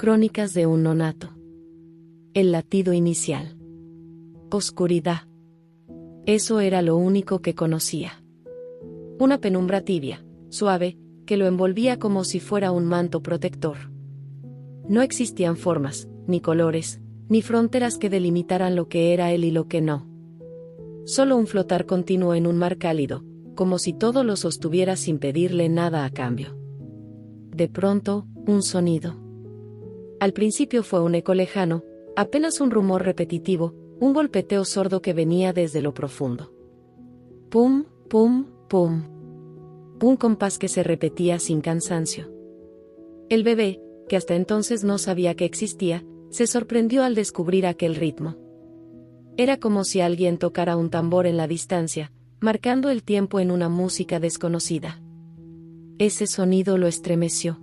Crónicas de un nonato. El latido inicial. Oscuridad. Eso era lo único que conocía. Una penumbra tibia, suave, que lo envolvía como si fuera un manto protector. No existían formas, ni colores, ni fronteras que delimitaran lo que era él y lo que no. Solo un flotar continuo en un mar cálido, como si todo lo sostuviera sin pedirle nada a cambio. De pronto, un sonido. Al principio fue un eco lejano, apenas un rumor repetitivo, un golpeteo sordo que venía desde lo profundo. Pum, pum, pum. Un compás que se repetía sin cansancio. El bebé, que hasta entonces no sabía que existía, se sorprendió al descubrir aquel ritmo. Era como si alguien tocara un tambor en la distancia, marcando el tiempo en una música desconocida. Ese sonido lo estremeció.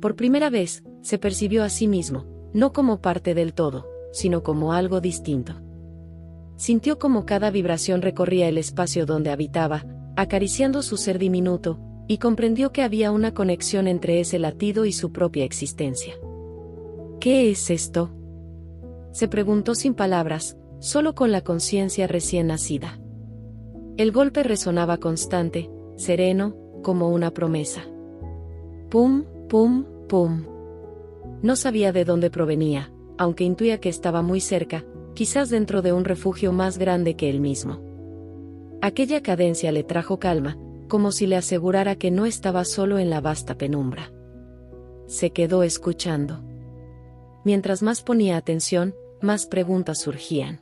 Por primera vez, se percibió a sí mismo, no como parte del todo, sino como algo distinto. Sintió como cada vibración recorría el espacio donde habitaba, acariciando su ser diminuto, y comprendió que había una conexión entre ese latido y su propia existencia. ¿Qué es esto?, se preguntó sin palabras, solo con la conciencia recién nacida. El golpe resonaba constante, sereno, como una promesa. Pum, pum, pum. No sabía de dónde provenía, aunque intuía que estaba muy cerca, quizás dentro de un refugio más grande que él mismo. Aquella cadencia le trajo calma, como si le asegurara que no estaba solo en la vasta penumbra. Se quedó escuchando. Mientras más ponía atención, más preguntas surgían.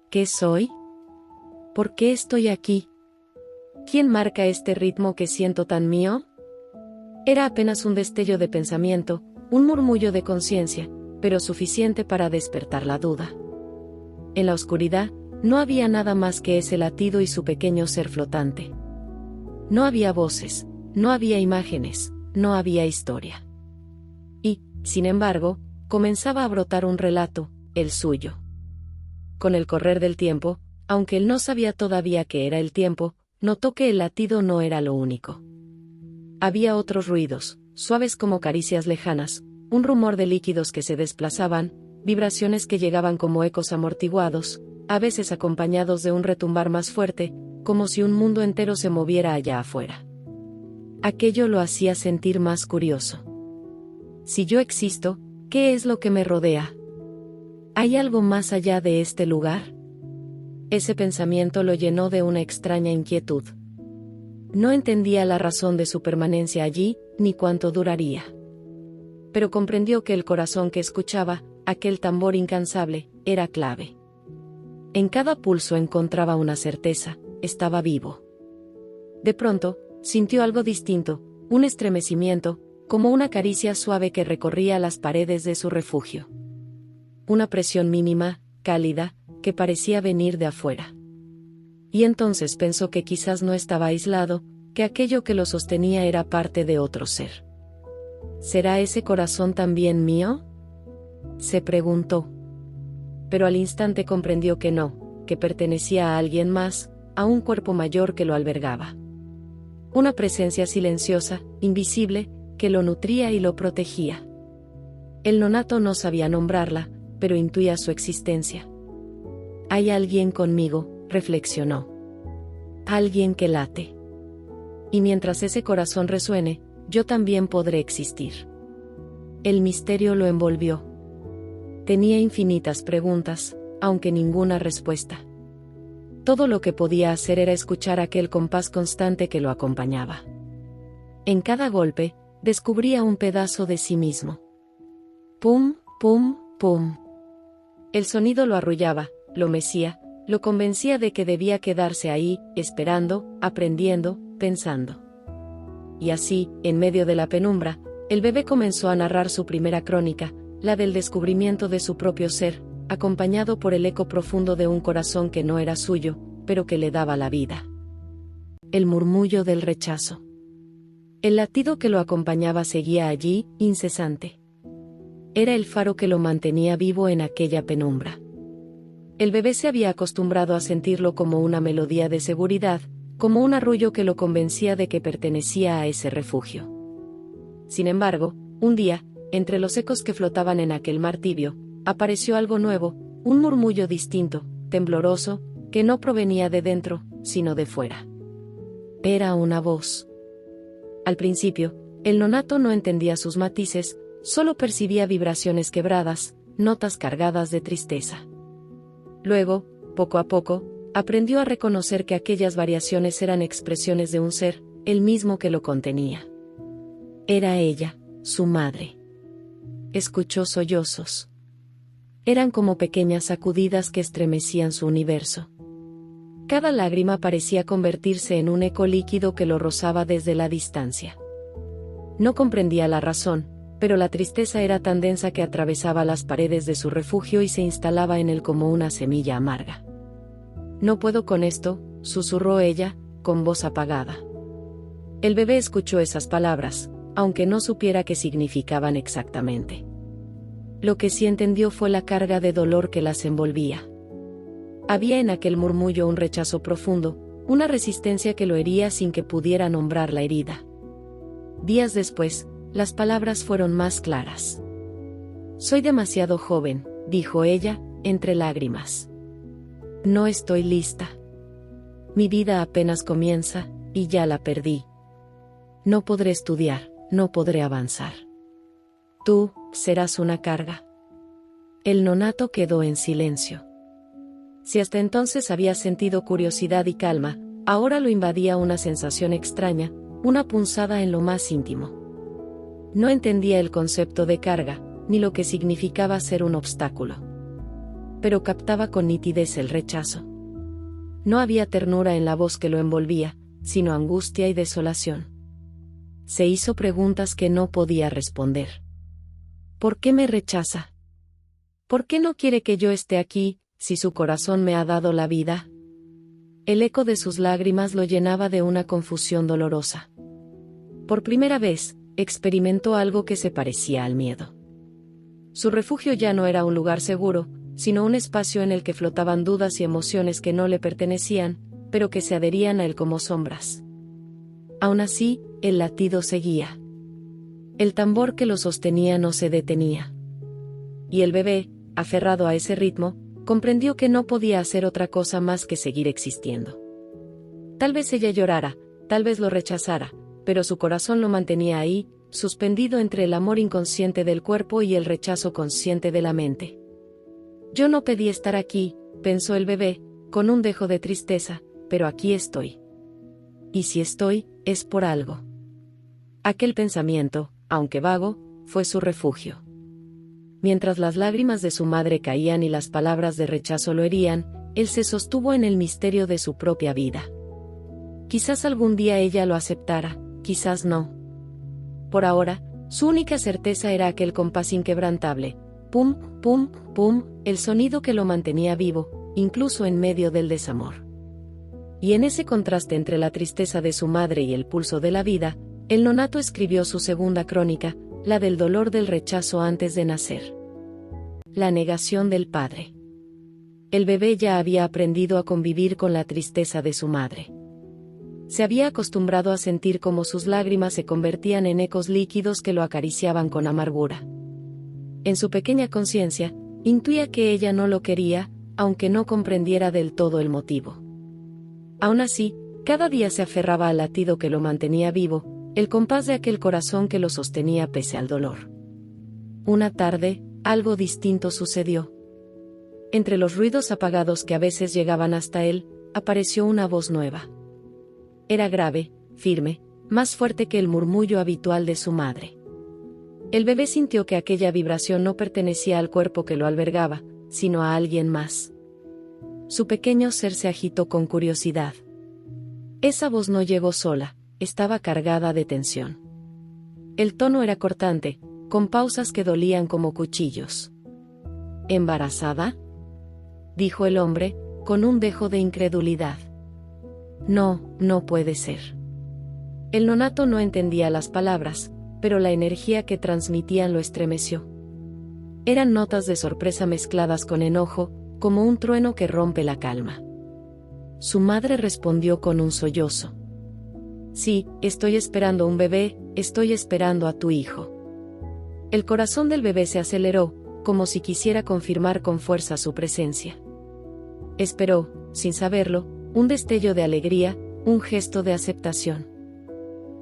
¿Qué soy? ¿Por qué estoy aquí? ¿Quién marca este ritmo que siento tan mío? Era apenas un destello de pensamiento, un murmullo de conciencia, pero suficiente para despertar la duda. En la oscuridad, no había nada más que ese latido y su pequeño ser flotante. No había voces, no había imágenes, no había historia. Y, sin embargo, comenzaba a brotar un relato, el suyo. Con el correr del tiempo, aunque él no sabía todavía qué era el tiempo, notó que el latido no era lo único. Había otros ruidos, suaves como caricias lejanas, un rumor de líquidos que se desplazaban, vibraciones que llegaban como ecos amortiguados, a veces acompañados de un retumbar más fuerte, como si un mundo entero se moviera allá afuera. Aquello lo hacía sentir más curioso. Si yo existo, ¿qué es lo que me rodea? ¿Hay algo más allá de este lugar? Ese pensamiento lo llenó de una extraña inquietud. No entendía la razón de su permanencia allí, ni cuánto duraría. Pero comprendió que el corazón que escuchaba, aquel tambor incansable, era clave. En cada pulso encontraba una certeza, estaba vivo. De pronto, sintió algo distinto, un estremecimiento, como una caricia suave que recorría las paredes de su refugio. Una presión mínima, cálida, que parecía venir de afuera. Y entonces pensó que quizás no estaba aislado, que aquello que lo sostenía era parte de otro ser. ¿Será ese corazón también mío?, se preguntó. Pero al instante comprendió que no, que pertenecía a alguien más, a un cuerpo mayor que lo albergaba. Una presencia silenciosa, invisible, que lo nutría y lo protegía. El nonato no sabía nombrarla, pero intuía su existencia. Hay alguien conmigo, reflexionó. Alguien que late. Y mientras ese corazón resuene, yo también podré existir. El misterio lo envolvió. Tenía infinitas preguntas, aunque ninguna respuesta. Todo lo que podía hacer era escuchar aquel compás constante que lo acompañaba. En cada golpe, descubría un pedazo de sí mismo. Pum, pum, pum. El sonido lo arrullaba, lo mecía, lo convencía de que debía quedarse ahí, esperando, aprendiendo, pensando. Y así, en medio de la penumbra, el bebé comenzó a narrar su primera crónica, la del descubrimiento de su propio ser, acompañado por el eco profundo de un corazón que no era suyo, pero que le daba la vida. El murmullo del rechazo. El latido que lo acompañaba seguía allí, incesante. Era el faro que lo mantenía vivo en aquella penumbra. El bebé se había acostumbrado a sentirlo como una melodía de seguridad, como un arrullo que lo convencía de que pertenecía a ese refugio. Sin embargo, un día, entre los ecos que flotaban en aquel mar tibio, apareció algo nuevo, un murmullo distinto, tembloroso, que no provenía de dentro, sino de fuera. Era una voz. Al principio, el nonato no entendía sus matices, solo percibía vibraciones quebradas, notas cargadas de tristeza. Luego, poco a poco, aprendió a reconocer que aquellas variaciones eran expresiones de un ser, el mismo que lo contenía. Era ella, su madre. Escuchó sollozos. Eran como pequeñas sacudidas que estremecían su universo. Cada lágrima parecía convertirse en un eco líquido que lo rozaba desde la distancia. No comprendía la razón, pero la tristeza era tan densa que atravesaba las paredes de su refugio y se instalaba en él como una semilla amarga. «No puedo con esto», susurró ella, con voz apagada. El bebé escuchó esas palabras, aunque no supiera qué significaban exactamente. Lo que sí entendió fue la carga de dolor que las envolvía. Había en aquel murmullo un rechazo profundo, una resistencia que lo hería sin que pudiera nombrar la herida. Días después, las palabras fueron más claras. «Soy demasiado joven», dijo ella, entre lágrimas. «No estoy lista. Mi vida apenas comienza, y ya la perdí. No podré estudiar, no podré avanzar. Tú, serás una carga». El nonato quedó en silencio. Si hasta entonces había sentido curiosidad y calma, ahora lo invadía una sensación extraña, una punzada en lo más íntimo. No entendía el concepto de carga, ni lo que significaba ser un obstáculo. Pero captaba con nitidez el rechazo. No había ternura en la voz que lo envolvía, sino angustia y desolación. Se hizo preguntas que no podía responder. ¿Por qué me rechaza? ¿Por qué no quiere que yo esté aquí, si su corazón me ha dado la vida? El eco de sus lágrimas lo llenaba de una confusión dolorosa. Por primera vez, experimentó algo que se parecía al miedo. Su refugio ya no era un lugar seguro, sino un espacio en el que flotaban dudas y emociones que no le pertenecían, pero que se adherían a él como sombras. Aún así, el latido seguía. El tambor que lo sostenía no se detenía. Y el bebé, aferrado a ese ritmo, comprendió que no podía hacer otra cosa más que seguir existiendo. Tal vez ella llorara, tal vez lo rechazara, pero su corazón lo mantenía ahí, suspendido entre el amor inconsciente del cuerpo y el rechazo consciente de la mente. «Yo no pedí estar aquí», pensó el bebé, con un dejo de tristeza, «pero aquí estoy. Y si estoy, es por algo». Aquel pensamiento, aunque vago, fue su refugio. Mientras las lágrimas de su madre caían y las palabras de rechazo lo herían, él se sostuvo en el misterio de su propia vida. Quizás algún día ella lo aceptara, quizás no. Por ahora, su única certeza era aquel compás inquebrantable, pum, pum, pum, el sonido que lo mantenía vivo, incluso en medio del desamor. Y en ese contraste entre la tristeza de su madre y el pulso de la vida, el nonato escribió su segunda crónica, la del dolor del rechazo antes de nacer. La negación del padre. El bebé ya había aprendido a convivir con la tristeza de su madre. Se había acostumbrado a sentir cómo sus lágrimas se convertían en ecos líquidos que lo acariciaban con amargura. En su pequeña conciencia, intuía que ella no lo quería, aunque no comprendiera del todo el motivo. Aún así, cada día se aferraba al latido que lo mantenía vivo, el compás de aquel corazón que lo sostenía pese al dolor. Una tarde, algo distinto sucedió. Entre los ruidos apagados que a veces llegaban hasta él, apareció una voz nueva. Era grave, firme, más fuerte que el murmullo habitual de su madre. El bebé sintió que aquella vibración no pertenecía al cuerpo que lo albergaba, sino a alguien más. Su pequeño ser se agitó con curiosidad. Esa voz no llegó sola, estaba cargada de tensión. El tono era cortante, con pausas que dolían como cuchillos. ¿Embarazada?, dijo el hombre, con un dejo de incredulidad. No, no puede ser. El nonato no entendía las palabras, pero la energía que transmitían lo estremeció. Eran notas de sorpresa mezcladas con enojo, como un trueno que rompe la calma. Su madre respondió con un sollozo. Sí, estoy esperando un bebé, estoy esperando a tu hijo. El corazón del bebé se aceleró, como si quisiera confirmar con fuerza su presencia. Esperó, sin saberlo, un destello de alegría, un gesto de aceptación.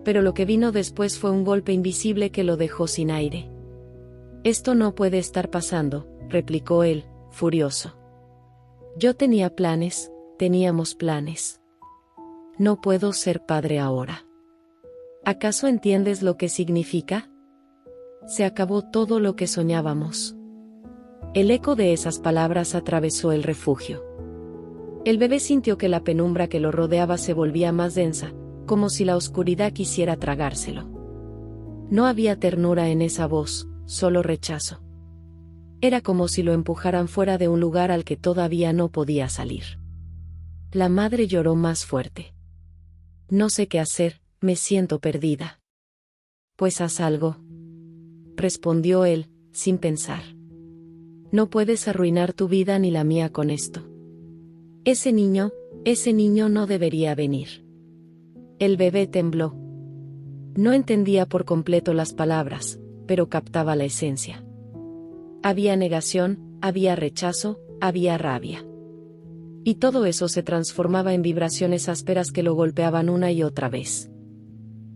Pero lo que vino después fue un golpe invisible que lo dejó sin aire. «Esto no puede estar pasando», replicó él, furioso. «Yo tenía planes, teníamos planes. No puedo ser padre ahora. ¿Acaso entiendes lo que significa? Se acabó todo lo que soñábamos». El eco de esas palabras atravesó el refugio. El bebé sintió que la penumbra que lo rodeaba se volvía más densa, como si la oscuridad quisiera tragárselo. No había ternura en esa voz, solo rechazo. Era como si lo empujaran fuera de un lugar al que todavía no podía salir. La madre lloró más fuerte. «No sé qué hacer, me siento perdida». «Pues haz algo», respondió él, sin pensar. «No puedes arruinar tu vida ni la mía con esto. Ese niño no debería venir». El bebé tembló. No entendía por completo las palabras, pero captaba la esencia. Había negación, había rechazo, había rabia. Y todo eso se transformaba en vibraciones ásperas que lo golpeaban una y otra vez.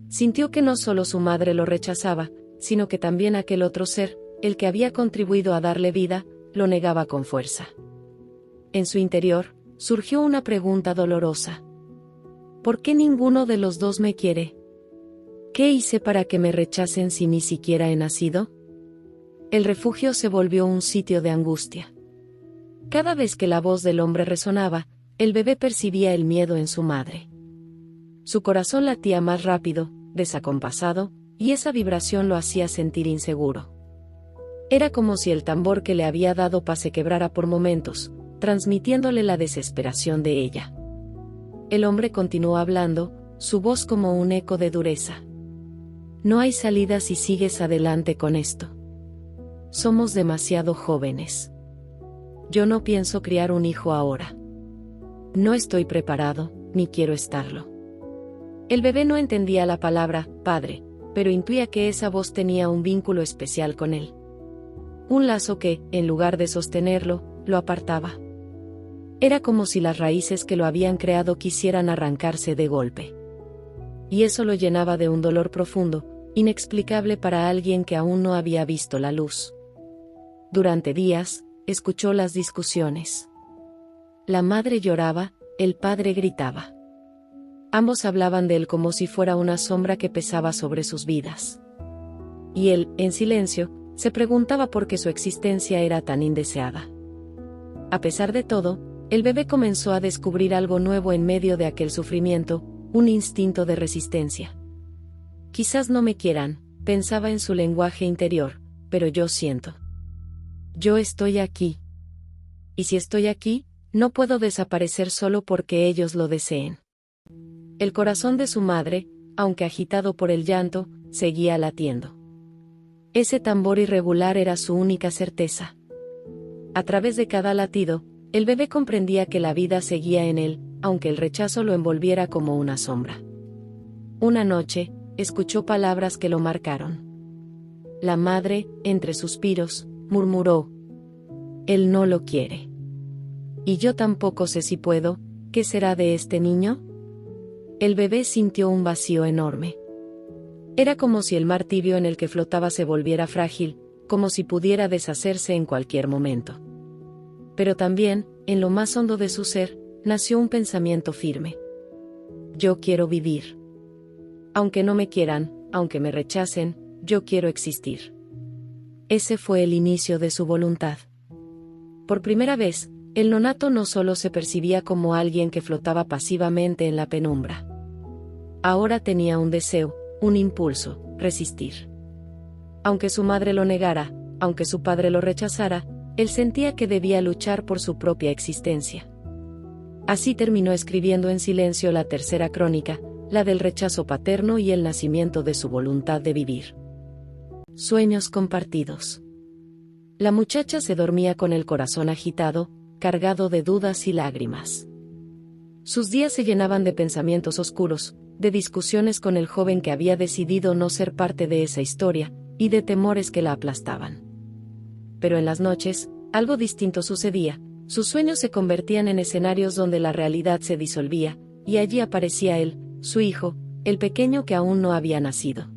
Sintió que no solo su madre lo rechazaba, sino que también aquel otro ser, el que había contribuido a darle vida, lo negaba con fuerza. En su interior, surgió una pregunta dolorosa. ¿Por qué ninguno de los dos me quiere? ¿Qué hice para que me rechacen si ni siquiera he nacido? El refugio se volvió un sitio de angustia. Cada vez que la voz del hombre resonaba, el bebé percibía el miedo en su madre. Su corazón latía más rápido, desacompasado, y esa vibración lo hacía sentir inseguro. Era como si el tambor que le había dado paz se quebrara por momentos, transmitiéndole la desesperación de ella. El hombre continuó hablando, su voz como un eco de dureza. «No hay salida si sigues adelante con esto. Somos demasiado jóvenes. Yo no pienso criar un hijo ahora. No estoy preparado, ni quiero estarlo». El bebé no entendía la palabra «padre», pero intuía que esa voz tenía un vínculo especial con él. Un lazo que, en lugar de sostenerlo, lo apartaba. Era como si las raíces que lo habían creado quisieran arrancarse de golpe. Y eso lo llenaba de un dolor profundo, inexplicable para alguien que aún no había visto la luz. Durante días, escuchó las discusiones. La madre lloraba, el padre gritaba. Ambos hablaban de él como si fuera una sombra que pesaba sobre sus vidas. Y él, en silencio, se preguntaba por qué su existencia era tan indeseada. A pesar de todo, el bebé comenzó a descubrir algo nuevo en medio de aquel sufrimiento, un instinto de resistencia. «Quizás no me quieran», pensaba en su lenguaje interior, «pero yo siento. Yo estoy aquí. Y si estoy aquí, no puedo desaparecer solo porque ellos lo deseen». El corazón de su madre, aunque agitado por el llanto, seguía latiendo. Ese tambor irregular era su única certeza. A través de cada latido, el bebé comprendía que la vida seguía en él, aunque el rechazo lo envolviera como una sombra. Una noche, escuchó palabras que lo marcaron. La madre, entre suspiros, murmuró: «Él no lo quiere. Y yo tampoco sé si puedo, ¿qué será de este niño?». El bebé sintió un vacío enorme. Era como si el mar tibio en el que flotaba se volviera frágil, como si pudiera deshacerse en cualquier momento. Pero también, en lo más hondo de su ser, nació un pensamiento firme. «Yo quiero vivir. Aunque no me quieran, aunque me rechacen, yo quiero existir». Ese fue el inicio de su voluntad. Por primera vez, el nonato no solo se percibía como alguien que flotaba pasivamente en la penumbra. Ahora tenía un deseo, un impulso: resistir. Aunque su madre lo negara, aunque su padre lo rechazara, él sentía que debía luchar por su propia existencia. Así terminó escribiendo en silencio la tercera crónica, la del rechazo paterno y el nacimiento de su voluntad de vivir. Sueños compartidos. La muchacha se dormía con el corazón agitado, cargado de dudas y lágrimas. Sus días se llenaban de pensamientos oscuros, de discusiones con el joven que había decidido no ser parte de esa historia, y de temores que la aplastaban. Pero en las noches, algo distinto sucedía. Sus sueños se convertían en escenarios donde la realidad se disolvía, y allí aparecía él, su hijo, el pequeño que aún no había nacido.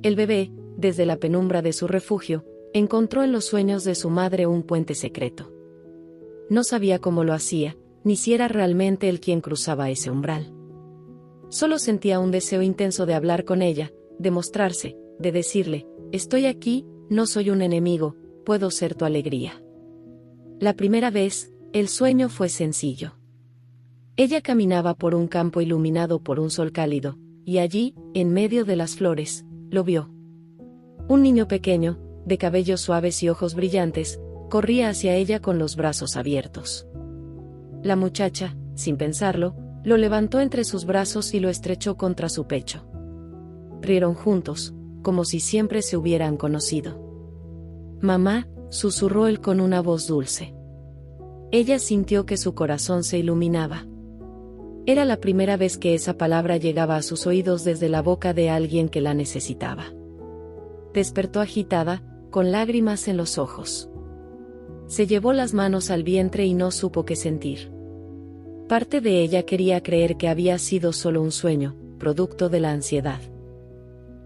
El bebé, desde la penumbra de su refugio, encontró en los sueños de su madre un puente secreto. No sabía cómo lo hacía, ni si era realmente él quien cruzaba ese umbral. Solo sentía un deseo intenso de hablar con ella, de mostrarse, de decirle: estoy aquí, no soy un enemigo, puedo ser tu alegría. La primera vez, el sueño fue sencillo. Ella caminaba por un campo iluminado por un sol cálido, y allí, en medio de las flores, lo vio. Un niño pequeño, de cabellos suaves y ojos brillantes, corría hacia ella con los brazos abiertos. La muchacha, sin pensarlo, lo levantó entre sus brazos y lo estrechó contra su pecho. Rieron juntos, como si siempre se hubieran conocido. «Mamá», susurró él con una voz dulce. Ella sintió que su corazón se iluminaba. Era la primera vez que esa palabra llegaba a sus oídos desde la boca de alguien que la necesitaba. Despertó agitada, con lágrimas en los ojos. Se llevó las manos al vientre y no supo qué sentir. Parte de ella quería creer que había sido solo un sueño, producto de la ansiedad.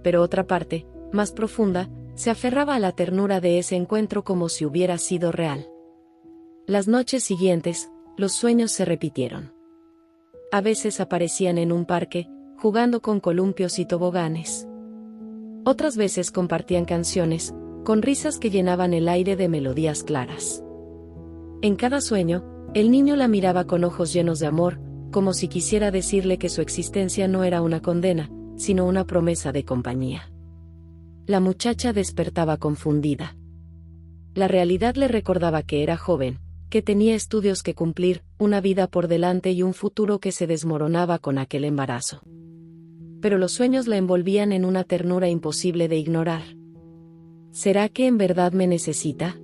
Pero otra parte, más profunda, se aferraba a la ternura de ese encuentro como si hubiera sido real. Las noches siguientes, los sueños se repitieron. A veces aparecían en un parque, jugando con columpios y toboganes. Otras veces compartían canciones, con risas que llenaban el aire de melodías claras. En cada sueño, el niño la miraba con ojos llenos de amor, como si quisiera decirle que su existencia no era una condena, sino una promesa de compañía. La muchacha despertaba confundida. La realidad le recordaba que era joven, que tenía estudios que cumplir, una vida por delante y un futuro que se desmoronaba con aquel embarazo. Pero los sueños la envolvían en una ternura imposible de ignorar. ¿Será que en verdad me necesita?,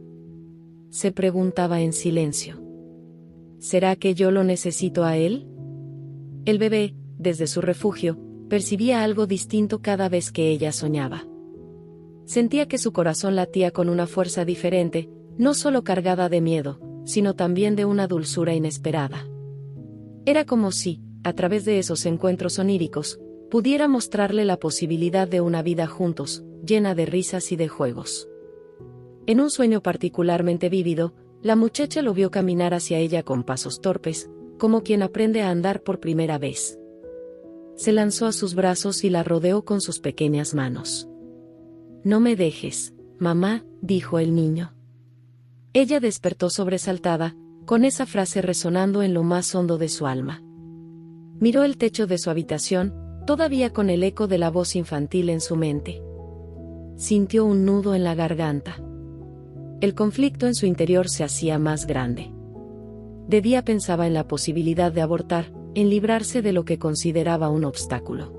se preguntaba en silencio. ¿Será que yo lo necesito a él? El bebé, desde su refugio, percibía algo distinto cada vez que ella soñaba. Sentía que su corazón latía con una fuerza diferente, no solo cargada de miedo, sino también de una dulzura inesperada. Era como si, a través de esos encuentros oníricos, pudiera mostrarle la posibilidad de una vida juntos, llena de risas y de juegos. En un sueño particularmente vívido, la muchacha lo vio caminar hacia ella con pasos torpes, como quien aprende a andar por primera vez. Se lanzó a sus brazos y la rodeó con sus pequeñas manos. «No me dejes, mamá», dijo el niño. Ella despertó sobresaltada, con esa frase resonando en lo más hondo de su alma. Miró el techo de su habitación, todavía con el eco de la voz infantil en su mente. Sintió un nudo en la garganta. El conflicto en su interior se hacía más grande. De día pensaba en la posibilidad de abortar, en librarse de lo que consideraba un obstáculo.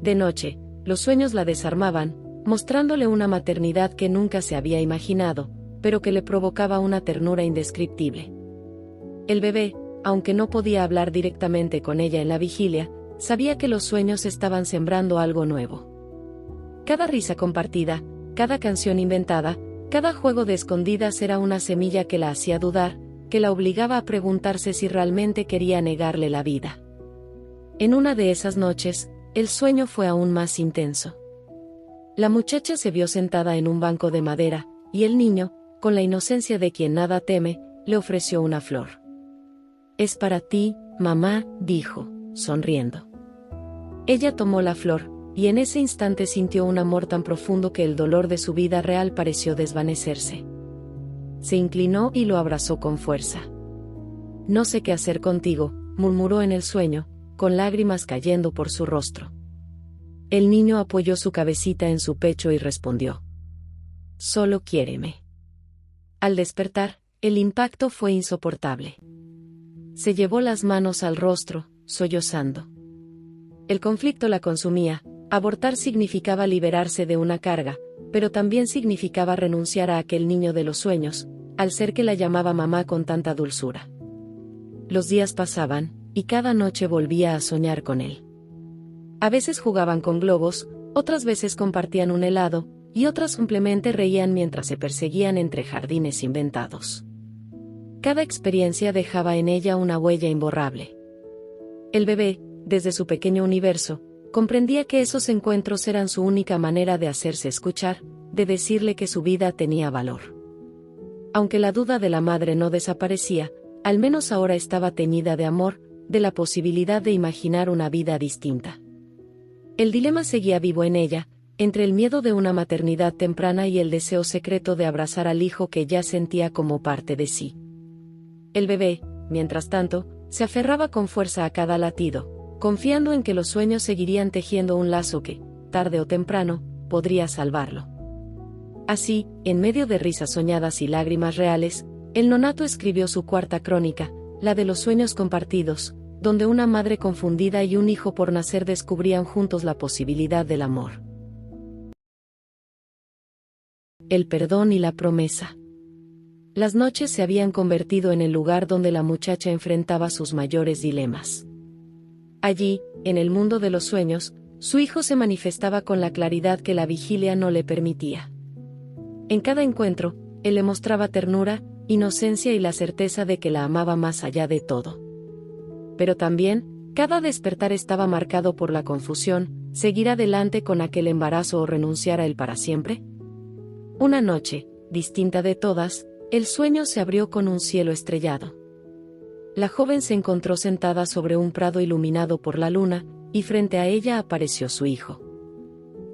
De noche, los sueños la desarmaban, mostrándole una maternidad que nunca se había imaginado, pero que le provocaba una ternura indescriptible. El bebé, aunque no podía hablar directamente con ella en la vigilia, sabía que los sueños estaban sembrando algo nuevo. Cada risa compartida, cada canción inventada, cada juego de escondidas era una semilla que la hacía dudar, que la obligaba a preguntarse si realmente quería negarle la vida. En una de esas noches, el sueño fue aún más intenso. La muchacha se vio sentada en un banco de madera, y el niño, con la inocencia de quien nada teme, le ofreció una flor. «Es para ti, mamá», dijo, sonriendo. Ella tomó la flor, y en ese instante sintió un amor tan profundo que el dolor de su vida real pareció desvanecerse. Se inclinó y lo abrazó con fuerza. «No sé qué hacer contigo», murmuró en el sueño, con lágrimas cayendo por su rostro. El niño apoyó su cabecita en su pecho y respondió: «Solo quiéreme». Al despertar, el impacto fue insoportable. Se llevó las manos al rostro, sollozando. El conflicto la consumía. Abortar significaba liberarse de una carga, pero también significaba renunciar a aquel niño de los sueños, al ser que la llamaba mamá con tanta dulzura. Los días pasaban, y cada noche volvía a soñar con él. A veces jugaban con globos, otras veces compartían un helado, y otras simplemente reían mientras se perseguían entre jardines inventados. Cada experiencia dejaba en ella una huella imborrable. El bebé, desde su pequeño universo, comprendía que esos encuentros eran su única manera de hacerse escuchar, de decirle que su vida tenía valor. Aunque la duda de la madre no desaparecía, al menos ahora estaba teñida de amor, de la posibilidad de imaginar una vida distinta. El dilema seguía vivo en ella, entre el miedo de una maternidad temprana y el deseo secreto de abrazar al hijo que ya sentía como parte de sí. El bebé, mientras tanto, se aferraba con fuerza a cada latido, confiando en que los sueños seguirían tejiendo un lazo que, tarde o temprano, podría salvarlo. Así, en medio de risas soñadas y lágrimas reales, el nonato escribió su cuarta crónica, la de los sueños compartidos, donde una madre confundida y un hijo por nacer descubrían juntos la posibilidad del amor. El perdón y la promesa. Las noches se habían convertido en el lugar donde la muchacha enfrentaba sus mayores dilemas. Allí, en el mundo de los sueños, su hijo se manifestaba con la claridad que la vigilia no le permitía. En cada encuentro, él le mostraba ternura, inocencia y la certeza de que la amaba más allá de todo. Pero también, cada despertar estaba marcado por la confusión: ¿seguir adelante con aquel embarazo o renunciar a él para siempre? Una noche, distinta de todas, el sueño se abrió con un cielo estrellado. La joven se encontró sentada sobre un prado iluminado por la luna, y frente a ella apareció su hijo.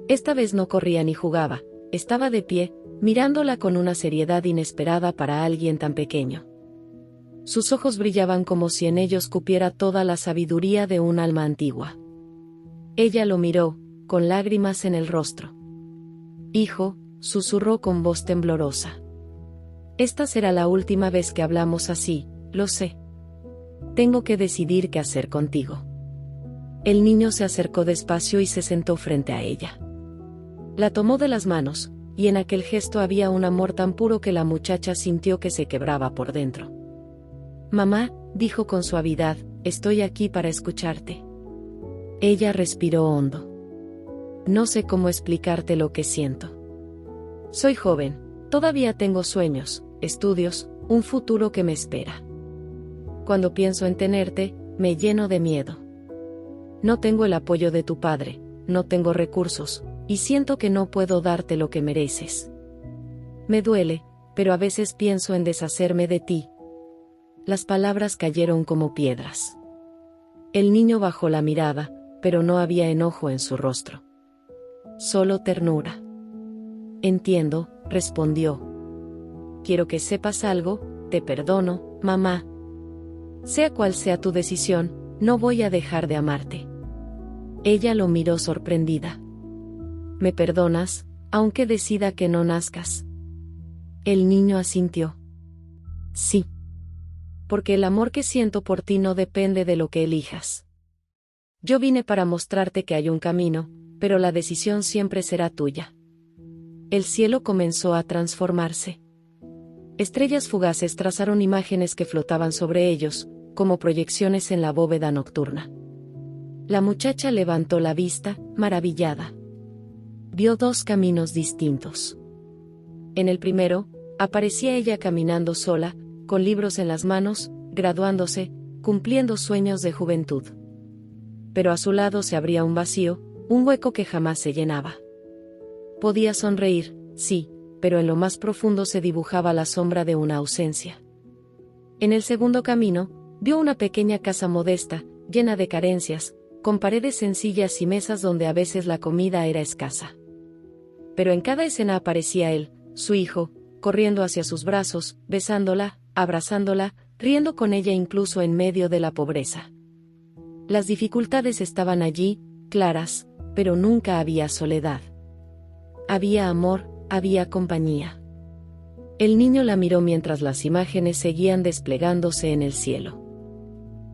Esta vez no corría ni jugaba, estaba de pie, mirándola con una seriedad inesperada para alguien tan pequeño. Sus ojos brillaban como si en ellos cupiera toda la sabiduría de un alma antigua. Ella lo miró, con lágrimas en el rostro. «Hijo», susurró con voz temblorosa. «Esta será la última vez que hablamos así, lo sé. Tengo que decidir qué hacer contigo». El niño se acercó despacio y se sentó frente a ella. La tomó de las manos, y en aquel gesto había un amor tan puro que la muchacha sintió que se quebraba por dentro. «Mamá», dijo con suavidad, «estoy aquí para escucharte». Ella respiró hondo. «No sé cómo explicarte lo que siento. Soy joven, todavía tengo sueños, estudios, un futuro que me espera. Cuando pienso en tenerte, me lleno de miedo. No tengo el apoyo de tu padre, no tengo recursos, y siento que no puedo darte lo que mereces. Me duele, pero a veces pienso en deshacerme de ti». Las palabras cayeron como piedras. El niño bajó la mirada, pero no había enojo en su rostro. Solo ternura. «Entiendo», respondió. «Quiero que sepas algo, te perdono, mamá. Sea cual sea tu decisión, no voy a dejar de amarte». Ella lo miró sorprendida. «¿Me perdonas, aunque decida que no nazcas?» El niño asintió. «Sí. Porque el amor que siento por ti no depende de lo que elijas. Yo vine para mostrarte que hay un camino, pero la decisión siempre será tuya». El cielo comenzó a transformarse. Estrellas fugaces trazaron imágenes que flotaban sobre ellos, como proyecciones en la bóveda nocturna. La muchacha levantó la vista, maravillada. Vio dos caminos distintos. En el primero, aparecía ella caminando sola, con libros en las manos, graduándose, cumpliendo sueños de juventud. Pero a su lado se abría un vacío, un hueco que jamás se llenaba. Podía sonreír, sí, pero en lo más profundo se dibujaba la sombra de una ausencia. En el segundo camino, vio una pequeña casa modesta, llena de carencias, con paredes sencillas y mesas donde a veces la comida era escasa. Pero en cada escena aparecía él, su hijo, corriendo hacia sus brazos, besándola, abrazándola, riendo con ella incluso en medio de la pobreza. Las dificultades estaban allí, claras, pero nunca había soledad. Había amor, había compañía. El niño la miró mientras las imágenes seguían desplegándose en el cielo.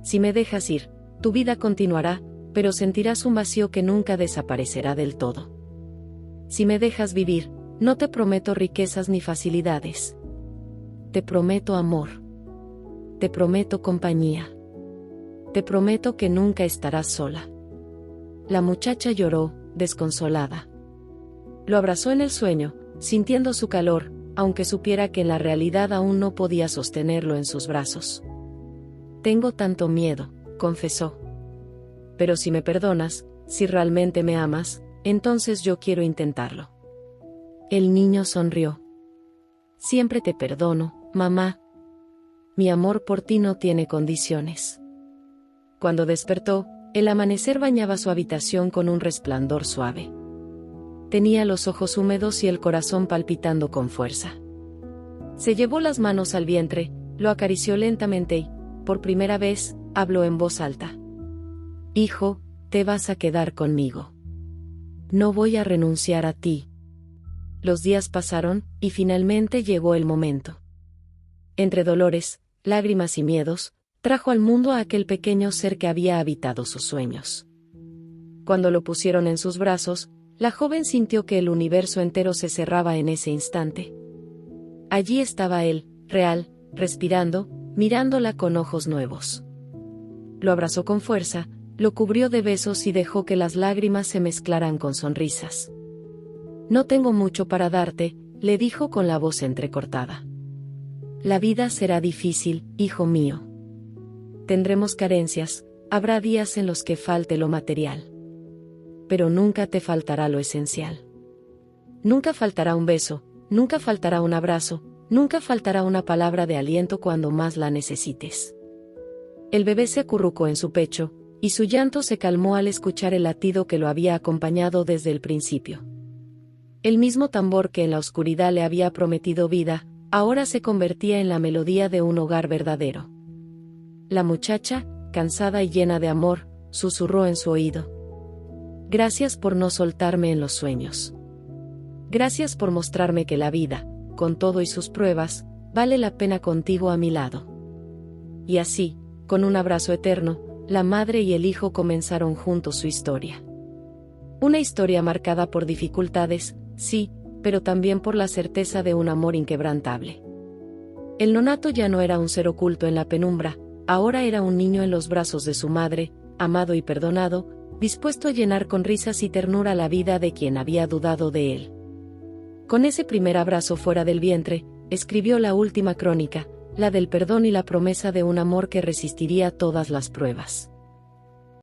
«Si me dejas ir, tu vida continuará, pero sentirás un vacío que nunca desaparecerá del todo. Si me dejas vivir, no te prometo riquezas ni facilidades. Te prometo amor. Te prometo compañía. Te prometo que nunca estarás sola». La muchacha lloró, desconsolada. Lo abrazó en el sueño, sintiendo su calor, aunque supiera que en la realidad aún no podía sostenerlo en sus brazos. Tengo tanto miedo, confesó. Pero si me perdonas, si realmente me amas, entonces yo quiero intentarlo. El niño sonrió. Siempre te perdono, mamá. Mi amor por ti no tiene condiciones. Cuando despertó, el amanecer bañaba su habitación con un resplandor suave. Tenía los ojos húmedos y el corazón palpitando con fuerza. Se llevó las manos al vientre, lo acarició lentamente y, por primera vez, habló en voz alta. Hijo, te vas a quedar conmigo. No voy a renunciar a ti. Los días pasaron, y finalmente llegó el momento. Entre dolores, lágrimas y miedos, trajo al mundo a aquel pequeño ser que había habitado sus sueños. Cuando lo pusieron en sus brazos, la joven sintió que el universo entero se cerraba en ese instante. Allí estaba él, real, respirando, mirándola con ojos nuevos. Lo abrazó con fuerza, lo cubrió de besos y dejó que las lágrimas se mezclaran con sonrisas. No tengo mucho para darte, le dijo con la voz entrecortada. La vida será difícil, hijo mío. Tendremos carencias, habrá días en los que falte lo material. Pero nunca te faltará lo esencial. Nunca faltará un beso, nunca faltará un abrazo, nunca faltará una palabra de aliento cuando más la necesites. El bebé se acurrucó en su pecho, y su llanto se calmó al escuchar el latido que lo había acompañado desde el principio. El mismo tambor que en la oscuridad le había prometido vida, ahora se convertía en la melodía de un hogar verdadero. La muchacha, cansada y llena de amor, susurró en su oído. Gracias por no soltarme en los sueños. Gracias por mostrarme que la vida, con todo y sus pruebas, vale la pena contigo a mi lado. Y así, con un abrazo eterno, la madre y el hijo comenzaron juntos su historia. Una historia marcada por dificultades, sí, pero también por la certeza de un amor inquebrantable. El nonato ya no era un ser oculto en la penumbra, ahora era un niño en los brazos de su madre, amado y perdonado, dispuesto a llenar con risas y ternura la vida de quien había dudado de él. Con ese primer abrazo fuera del vientre, escribió la última crónica, la del perdón y la promesa de un amor que resistiría todas las pruebas.